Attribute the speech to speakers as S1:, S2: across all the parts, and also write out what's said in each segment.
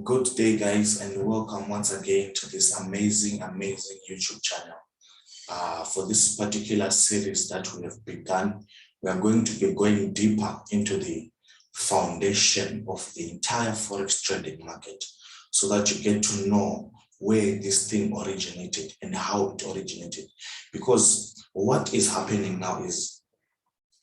S1: Good day, guys, and welcome once again to this amazing YouTube channel. For this particular series that we have begun, we are going to be going deeper into the foundation of the entire Forex trading market so that you get to know where this thing originated and how it originated. Because what is happening now is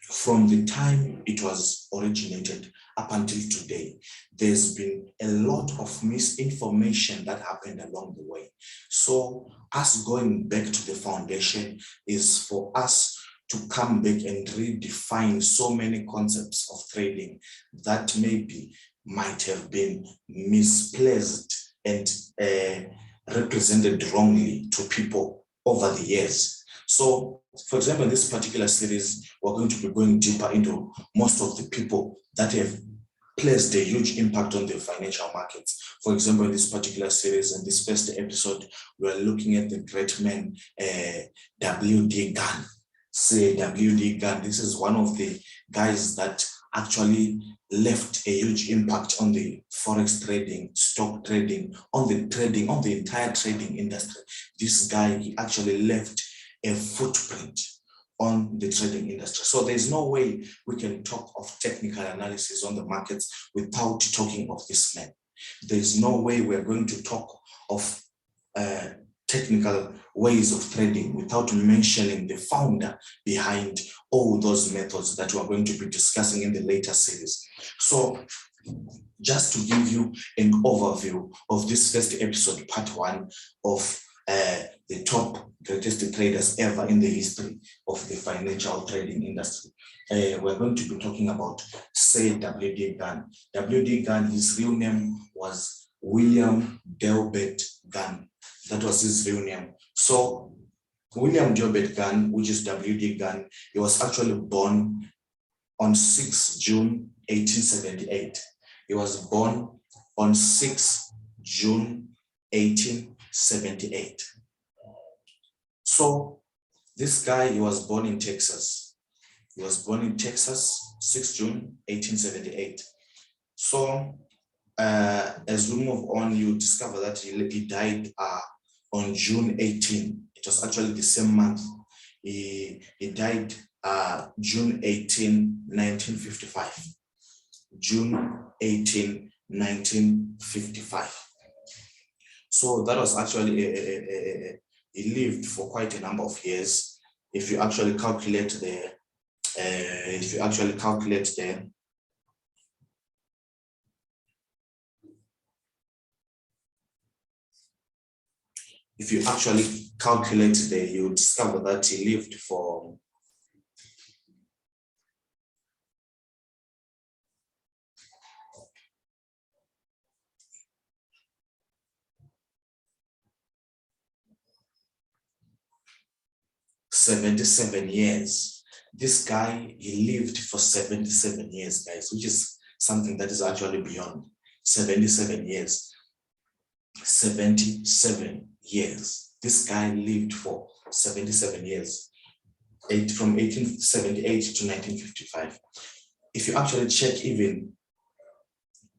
S1: from the time it was originated up until today, there's been a lot of misinformation that happened along the way. So us going back to the foundation is for us to come back and redefine so many concepts of trading that maybe might have been misplaced and represented wrongly to people over the years. So, for example, in this particular series, we're going to be going deeper into most of the people that have placed a huge impact on the financial markets. For example, in this particular series, in this first episode, we're looking at the great man, WD Gann. Say WD Gann, this is one of the guys that actually left a huge impact on the Forex trading, stock trading, on the entire trading industry. This guy, he actually left a footprint on the trading industry. So there's no way we can talk of technical analysis on the markets without talking of this man. There's no way we're going to talk of technical ways of trading without mentioning the founder behind all those methods that we're going to be discussing in the later series. So just to give you an overview of this first episode, part one of the top greatest traders ever in the history of the financial trading industry. We're going to be talking about, say, WD Gann. WD Gann, his real name was William Delbert Gann. That was his real name. So William Delbert Gann, which is WD Gann, he was actually born on 6 June 1878. He was born on 6 June 1878. So this guy, he was born in Texas. He was born in Texas, 6 June 1878. So as we move on, you discover that he died on June 18. It was actually the same month. He died June 18, 1955. June 18, 1955. So that was actually he lived for quite a number of years. If you actually calculate the, if you actually calculate you discover that he lived for $77 years. This guy, he lived for 77 years, guys, which is something that is actually beyond 77 years. 77 years. This guy lived for 77 years, from 1878 to 1955. If you actually check even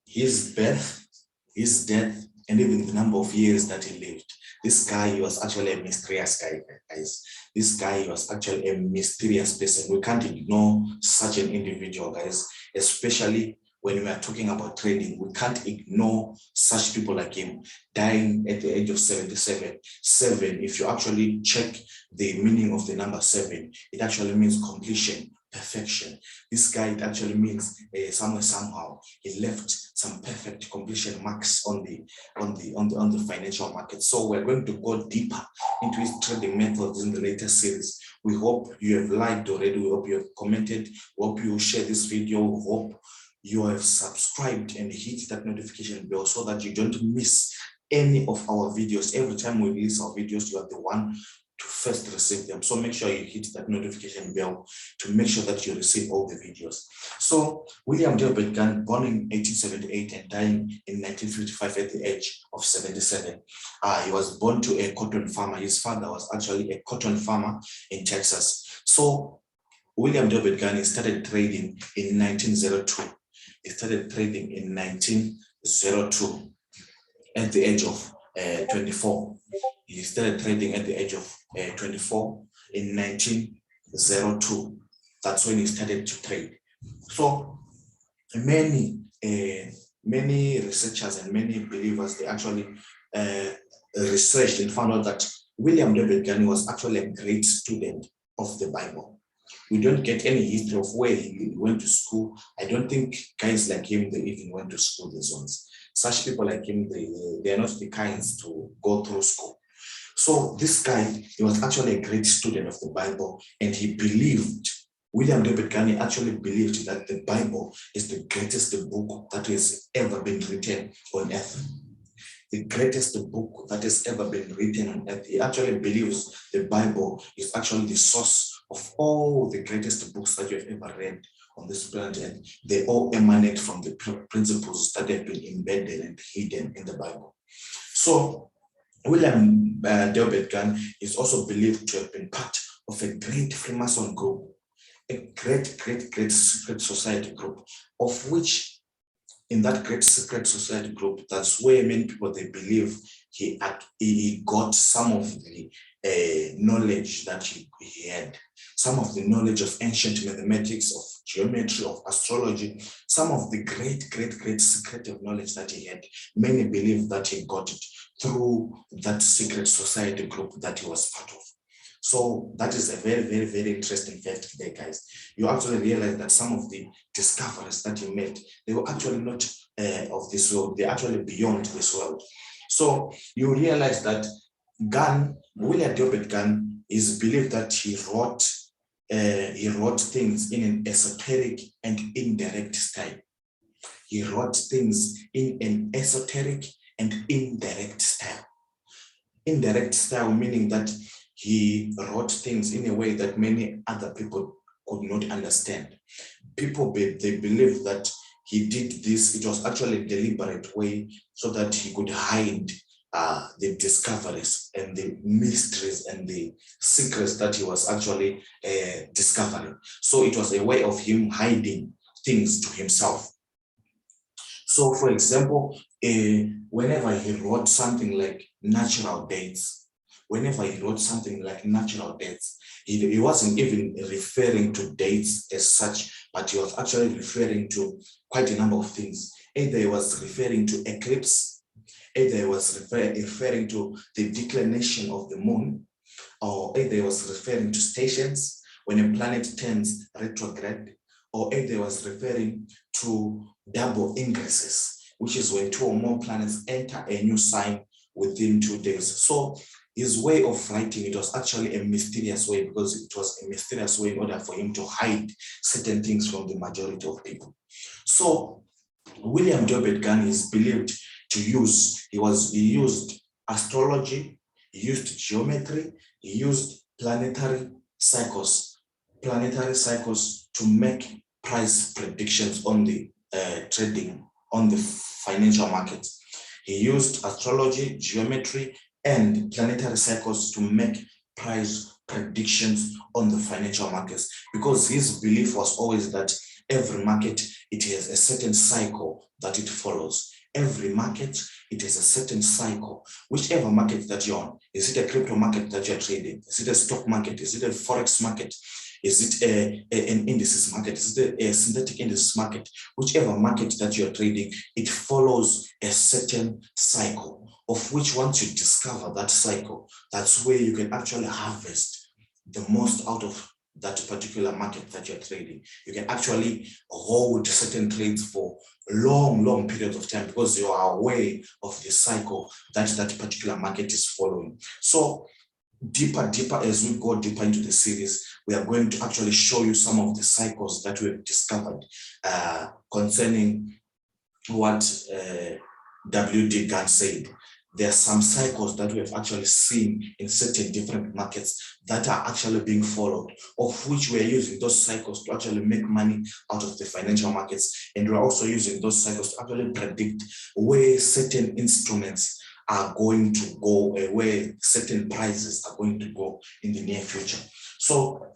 S1: his birth, his death, and even the number of years that he lived, this guy, he was actually a mysterious guy, guys. This guy was actually a mysterious person. We can't ignore such an individual, guys, especially when we are talking about trading. We can't ignore such people like him dying at the age of 77. 7, if you actually check the meaning of the number 7, it actually means completion, perfection. This guy, it actually means somehow he left some perfect completion marks on the financial market. So we're going to go deeper into his trading methods in the later series. We hope you have liked already. We hope you have commented. We hope you share this video. We hope you have subscribed and hit that notification bell so that you don't miss any of our videos. Every time we release our videos, you are the one to first receive them. So make sure you hit that notification bell to make sure that you receive all the videos. So William Delbert Gann, born in 1878 and dying in 1955 at the age of 77. He was born to a cotton farmer. His father was actually a cotton farmer in Texas. So William Delbert Gann, he started trading in 1902. He started trading in 1902. at the age of 24. He started trading at the age of 24 in 1902. That's when he started to trade. So many researchers and many believers, they actually researched and found out that William W. Gann was actually a great student of the Bible. We don't get any history of where he went to school. I don't think guys like him, they even went to school, these ones. Such people like him, they are not the kinds to go through school. So this guy, he was actually a great student of the Bible, and he believed, William David Gann actually believed that the Bible is the greatest book that has ever been written on earth. The greatest book that has ever been written on earth. He actually believes the Bible is actually the source of all the greatest books that you have ever read on this planet, and they all emanate from the principles that have been embedded and hidden in the Bible. So William David Gann is also believed to have been part of a great Freemason group, a great secret society group, of which in that great secret society group, that's where many people, they believe he got some of the knowledge that he had, some of the knowledge of ancient mathematics, of geometry, of astrology, some of the great secretive knowledge that he had. Many believe that he got it through that secret society group that he was part of. So that is a very interesting fact today, guys. You actually realize that some of the discoveries that he made, they were actually not of this world, they're actually beyond this world. So you realize that William David Gann, is believed that he wrote things in an esoteric and indirect style. He wrote things in an esoteric and indirect style. Indirect style meaning that he wrote things in a way that many other people could not understand. People, they believe that he did this, it was actually a deliberate way so that he could hide the discoveries and the mysteries and the secrets that he was actually discovering. So it was a way of him hiding things to himself. So for example, whenever he wrote something like natural dates, he wasn't even referring to dates as such, but he was actually referring to quite a number of things. Either he was referring to eclipse, either he was referring to the declination of the moon, or either he was referring to stations when a planet turns retrograde, or either he was referring to double ingresses, which is when 2 or more planets enter a new sign within 2 days. So his way of writing, it was actually a mysterious way, because it was a mysterious way in order for him to hide certain things from the majority of people. So William David Gann is believed to use, he used astrology, he used geometry, he used planetary cycles to make price predictions on the trading, on the financial markets. He used astrology, geometry, and planetary cycles to make price predictions on the financial markets, because his belief was always that every market, it has a certain cycle that it follows. Every market, it has a certain cycle. Whichever market that you're on, is it a crypto market that you're trading? Is it a stock market? Is it a Forex market? Is it an indices market? Is it a synthetic indices market? Whichever market that you're trading, it follows a certain cycle, of which once you discover that cycle, that's where you can actually harvest the most out of that particular market that you're trading. You can actually hold certain trades for long periods of time, because you are aware of the cycle that that particular market is following. So deeper as we go deeper into the series, we are going to actually show you some of the cycles that we've discovered concerning what WD Gann said. There are some cycles that we have actually seen in certain different markets that are actually being followed, of which we are using those cycles to actually make money out of the financial markets. And we're also using those cycles to actually predict where certain instruments are going to go, where certain prices are going to go in the near future. So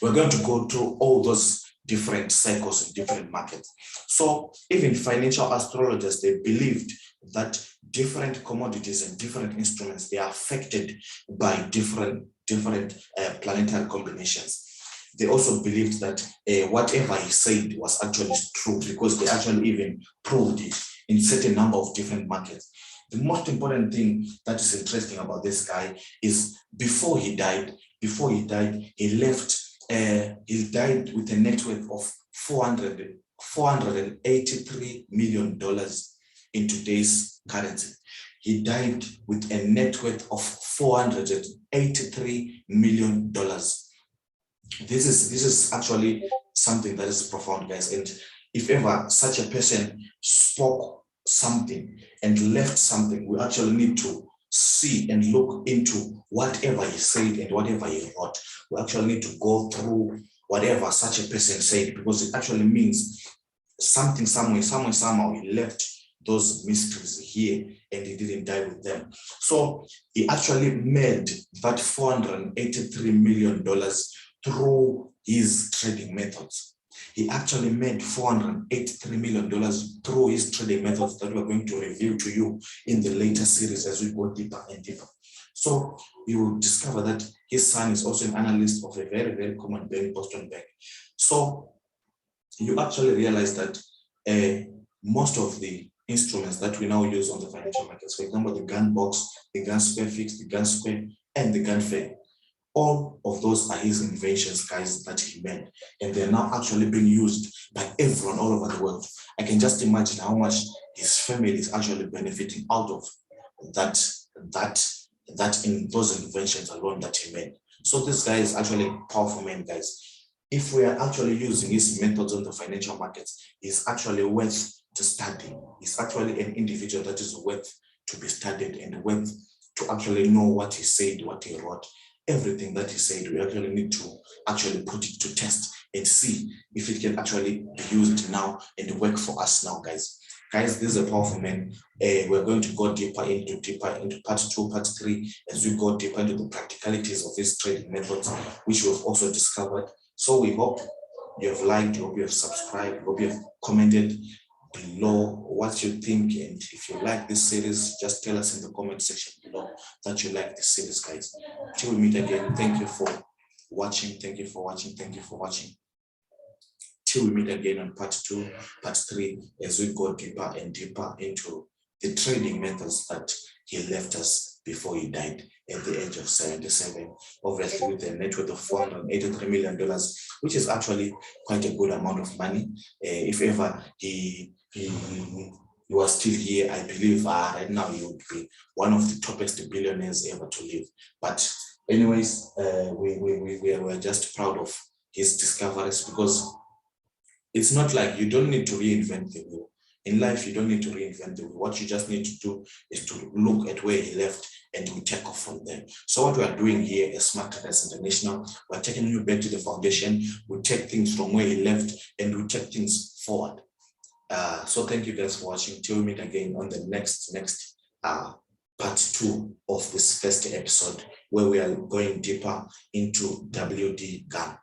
S1: we're going to go through all those different cycles in different markets. So even financial astrologers, they believed that different commodities and different instruments, they are affected by different planetary combinations. They also believed that whatever he said was actually true, because they actually even proved it in certain number of different markets. The most important thing that is interesting about this guy is before he died, he died with a net worth of $483 million in today's currency. He died with a net worth of $483 million. This is actually something that is profound, guys. And if ever such a person spoke something and left something, we actually need to see and look into whatever he said and whatever he wrote. We actually need to go through whatever such a person said, because it actually means something, somehow he left those mysteries here and he didn't die with them. So he actually made that $483 million through his trading methods. He actually made $483 million through his trading methods that we're going to review to you in the later series as we go deeper and deeper. So you will discover that his son is also an analyst of a very, very common bank, Boston Bank. So you actually realize that most of the instruments that we now use on the financial markets, for example, the Gann box, the Gann square fix, the Gann square, and the Gann fair, all of those are his inventions, guys, that he made, and they're now actually being used by everyone all over the world. I can just imagine how much his family is actually benefiting out of that in those inventions alone that he made. So this guy is actually a powerful man, guys. If we are actually using his methods on the financial markets, he's actually worth to study. He's actually an individual that is worth to be studied and worth to actually know what he said, what he wrote. Everything that he said, we actually need to actually put it to test and see if it can actually be used now and work for us now, guys. Guys, this is a powerful man. We're going to go deeper into part 2, part 3, as we go deeper into the practicalities of these trading methods, which we've also discovered. So we hope you have liked, we hope you have subscribed, we hope you have commented below what you think, and if you like this series, just tell us in the comment section below that you like this series, guys. Till we meet again, thank you for watching, thank you for watching, thank you for watching. Till we meet again on part 2, part 3, as we go deeper and deeper into the trading methods that he left us before he died at the age of 77, obviously with a net worth of $483 million, which is actually quite a good amount of money. If ever he was still here, I believe right now he would be one of the toppest billionaires ever to live. But anyways, we were just proud of his discoveries, because it's not like you don't need to reinvent the wheel. In life, you don't need to reinvent the wheel. What you just need to do is to look at where he left and we take off from there. So what we are doing here as Smart Traders International, we're taking you back to the foundation. We take things from where he left and we take things forward. So thank you guys for watching. Till we meet again on the next part 2 of this first episode, where we are going deeper into WD Gann.